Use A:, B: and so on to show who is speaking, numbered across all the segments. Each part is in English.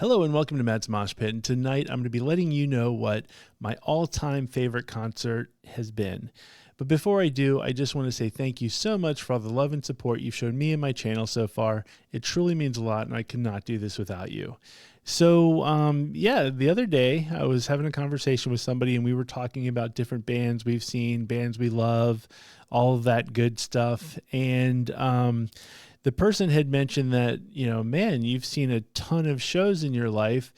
A: Hello and welcome to Matt's Mosh Pit. And tonight I'm going to be letting you know what my all-time favorite concert has been. But before I do, I just want to say thank you so much for all the love and support you've shown me and my channel so far. It truly means a lot, and I could not do this without you. So, the other day I was having a conversation with somebody, and we were talking about different bands we've seen, bands we love, all of that good stuff. And the person had mentioned that, man, you've seen a ton of shows in your life.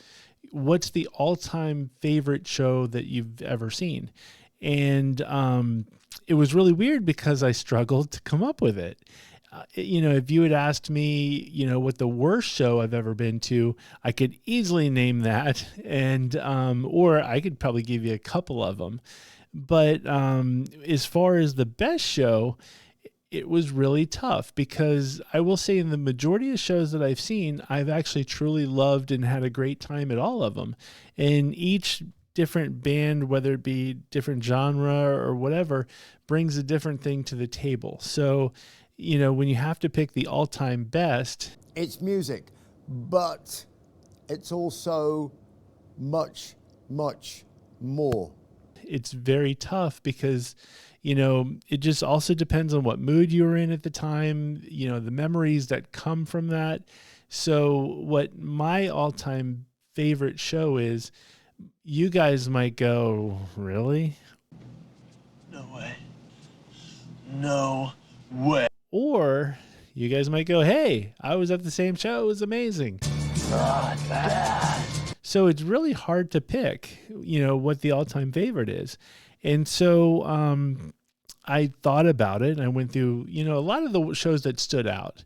A: What's the all-time favorite show that you've ever seen? And it was really weird because I struggled to come up with it. If you had asked me, what the worst show I've ever been to, I could easily name that. And, or I could probably give you a couple of them. But as far as the best show, it was really tough because I will say in the majority of shows that I've seen, I've actually truly loved and had a great time at all of them. And each different band, whether it be different genre or whatever, brings a different thing to the table. So, when you have to pick the all-time best,
B: it's music, but it's also much, much more.
A: It's very tough because it just also depends on what mood you were in at the time, the memories that come from that. So what my all-time favorite show is, you guys might go, really?
C: No way. No way.
A: Or you guys might go, hey, I was at the same show. It was amazing.
C: Not bad.
A: So it's really hard to pick, what the all-time favorite is. And so I thought about it, and I went through, a lot of the shows that stood out.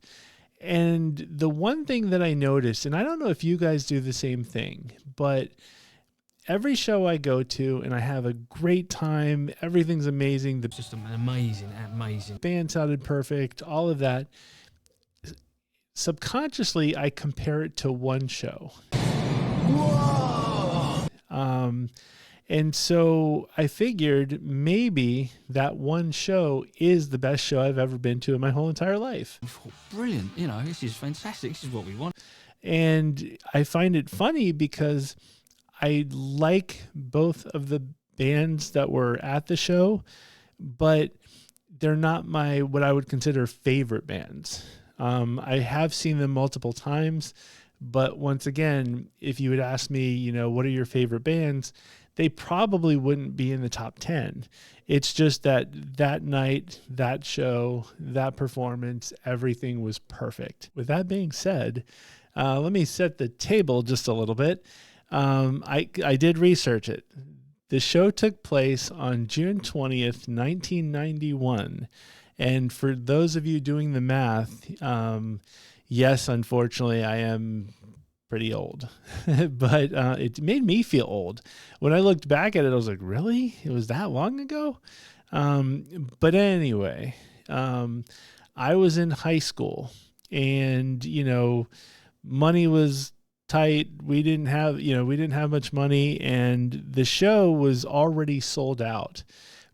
A: And the one thing that I noticed, and I don't know if you guys do the same thing, but every show I go to and I have a great time, everything's amazing.
D: It's just amazing.
A: Band sounded perfect, all of that. Subconsciously, I compare it to one show.
C: Whoa!
A: And so I figured maybe that one show is the best show I've ever been to in my whole entire life.
D: Brilliant. This is fantastic. This is what we want.
A: And I find it funny because I like both of the bands that were at the show, but they're not what I would consider favorite bands. I have seen them multiple times, but once again, if you would ask me, what are your favorite bands, they probably wouldn't be in the top 10. It's just that night, that show, that performance, everything was perfect. With that being said, let me set the table just a little bit. I did research it. The show took place on June 20th, 1991. And for those of you doing the math, yes, unfortunately, I am pretty old, but it made me feel old. When I looked back at it, I was like, really? It was that long ago? But anyway, I was in high school, and, money was tight. We didn't have much money, and the show was already sold out.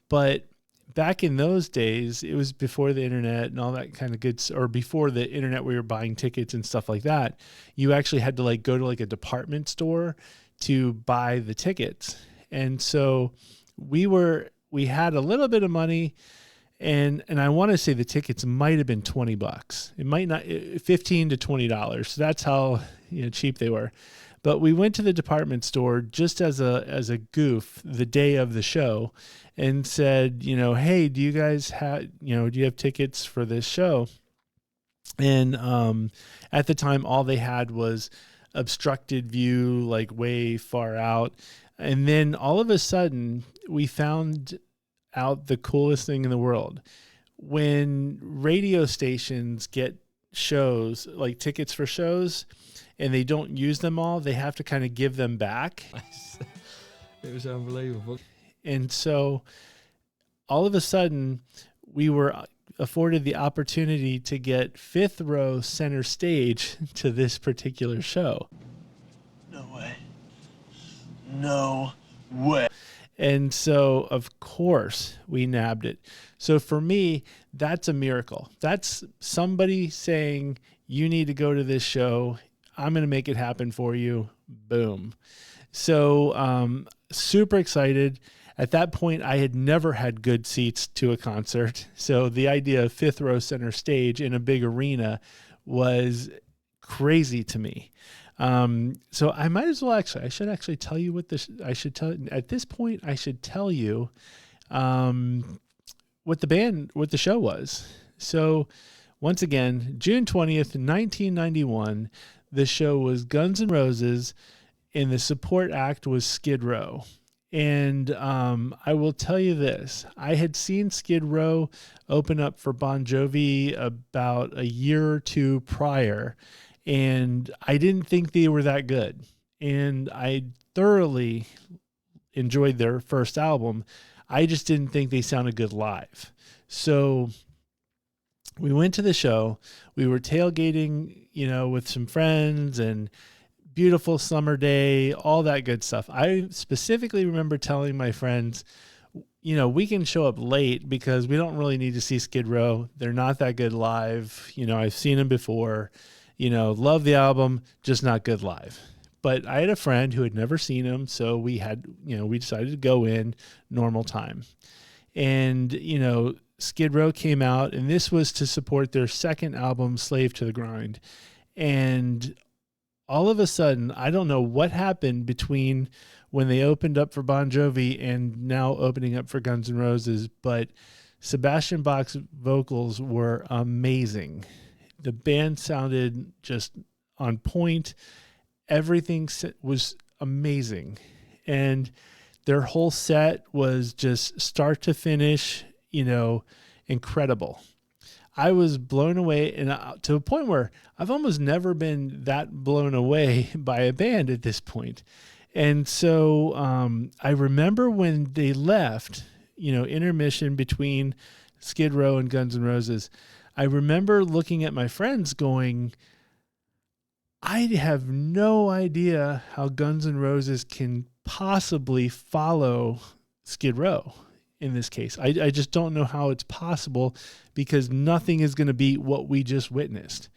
A: But back in those days, it was before the internet and all that kind of good, or before the internet where you're buying tickets and stuff like that. You actually had to go to a department store to buy the tickets. And so we had a little bit of money, and I want to say the tickets might have been $20. It might not, $15 to $20. So that's how cheap they were. But we went to the department store just as a goof the day of the show and said, hey, do you guys do you have tickets for this show? And at the time, all they had was obstructed view, way far out. And then all of a sudden, we found out the coolest thing in the world. When radio stations get shows, tickets for shows, and they don't use them all, they have to kind of give them back.
D: It was unbelievable.
A: And so all of a sudden, we were afforded the opportunity to get fifth row center stage to this particular show.
C: No way. No way.
A: And so, of course, we nabbed it. So for me, that's a miracle. That's somebody saying, you need to go to this show. I'm going to make it happen for you. Boom. So super excited. At that point, I had never had good seats to a concert. So the idea of fifth row center stage in a big arena was crazy to me. So I might as well I should actually tell you at this point, I should tell you what the show was. So once again, June 20th, 1991, the show was Guns N' Roses, and the support act was Skid Row. And I will tell you this, I had seen Skid Row open up for Bon Jovi about a year or two prior, and I didn't think they were that good. And I thoroughly enjoyed their first album. I just didn't think they sounded good live. So we went to the show. We were tailgating, with some friends, and beautiful summer day, all that good stuff. I specifically remember telling my friends, we can show up late because we don't really need to see Skid Row. They're not that good live. I've seen them before, love the album, just not good live. But I had a friend who had never seen them. So we decided to go in normal time. And, Skid Row came out, and this was to support their second album, Slave to the Grind. And all of a sudden, I don't know what happened between when they opened up for Bon Jovi and now opening up for Guns N' Roses, but Sebastian Bach's vocals were amazing. The band sounded just on point. Everything was amazing. And their whole set was just start to finish, incredible. I was blown away, and to a point where I've almost never been that blown away by a band at this point. And so I remember when they left, intermission between Skid Row and Guns N' Roses, I remember looking at my friends going, I have no idea how Guns N' Roses can possibly follow Skid Row in this case. I just don't know how it's possible, because nothing is going to beat what we just witnessed.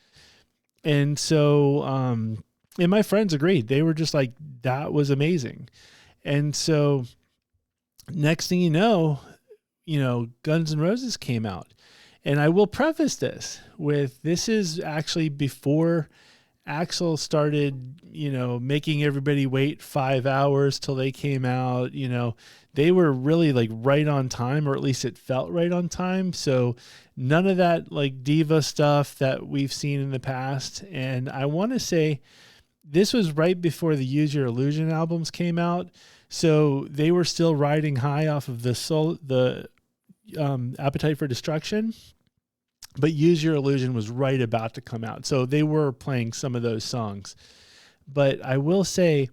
A: And so, and my friends agreed. They were just like, that was amazing. And so next thing you know, Guns N' Roses came out. And I will preface this with, this is actually before Axl started, making everybody wait 5 hours till they came out. They were really like right on time, or at least it felt right on time. So none of that like diva stuff that we've seen in the past. And I want to say this was right before the Use Your Illusion albums came out. So they were still riding high off of the Appetite for Destruction. But Use Your Illusion was right about to come out. So they were playing some of those songs. But I will say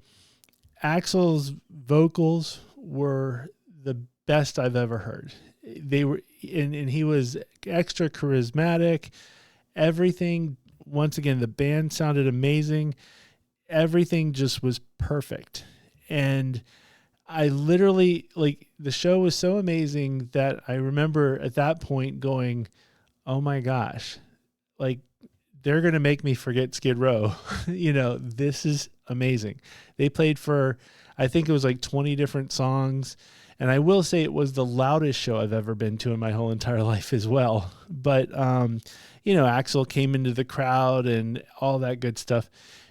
A: Axl's vocals were the best I've ever heard. They were, and he was extra charismatic. Everything, once again, the band sounded amazing. Everything just was perfect. And I literally, the show was so amazing that I remember at that point going, oh my gosh, they're going to make me forget Skid Row. This is amazing. They played for, I think it was 20 different songs. And I will say it was the loudest show I've ever been to in my whole entire life as well. But, Axl came into the crowd and all that good stuff.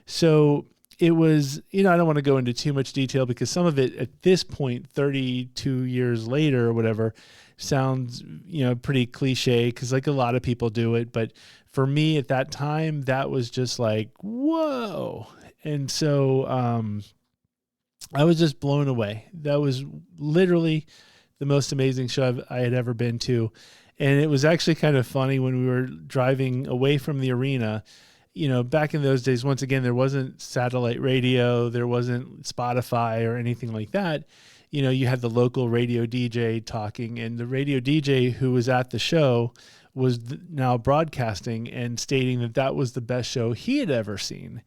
A: So it was, I don't want to go into too much detail, because some of it at this point, 32 years later or whatever, sounds, pretty cliche, because a lot of people do it. But for me at that time, that was just whoa. And so I was just blown away. That was literally the most amazing show I had ever been to. And it was actually kind of funny when we were driving away from the arena. Back in those days, once again, there wasn't satellite radio, there wasn't Spotify or anything like that. You had the local radio DJ talking, and the radio DJ who was at the show was now broadcasting and stating that that was the best show he had ever seen.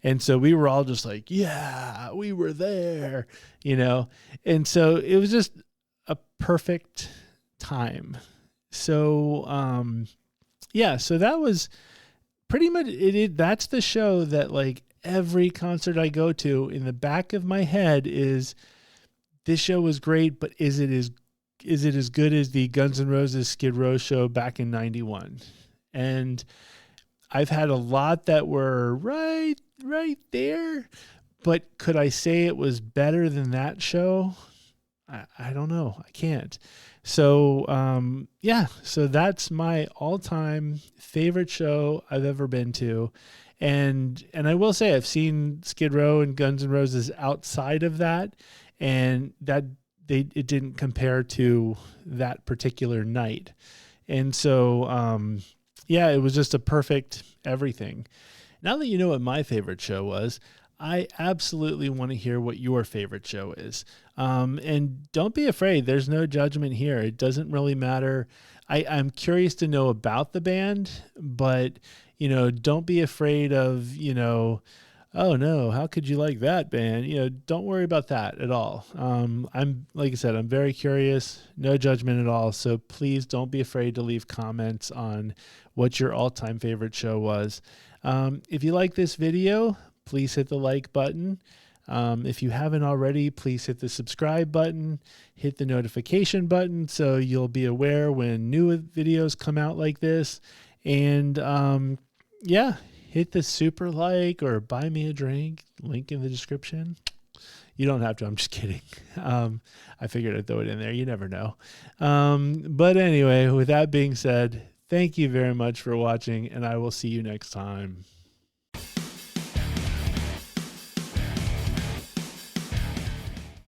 A: And so we were all just like, yeah, we were there, and so it was just a perfect time. So, so that was pretty much it. That's the show that every concert I go to, in the back of my head is, this show was great, but is it as good as the Guns N' Roses Skid Row show back in 91? And I've had a lot that were right there, but could I say it was better than that show? I don't know. I can't. So, so that's my all-time favorite show I've ever been to. And I will say I've seen Skid Row and Guns N' Roses outside of that, and it didn't compare to that particular night. And so, it was just a perfect everything. Now that you know what my favorite show was, I absolutely want to hear what your favorite show is. And don't be afraid. There's no judgment here. It doesn't really matter. I'm curious to know about the band, but, don't be afraid of, oh no, how could you like that band? Don't worry about that at all. Like I said, I'm very curious, no judgment at all. So please don't be afraid to leave comments on what your all-time favorite show was. If you like this video, please hit the like button. If you haven't already, please hit the subscribe button, hit the notification button so you'll be aware when new videos come out like this. And hit the super like or buy me a drink, link in the description. You don't have to, I'm just kidding. I figured I'd throw it in there. You never know. But anyway, with that being said, thank you very much for watching, and I will see you next time.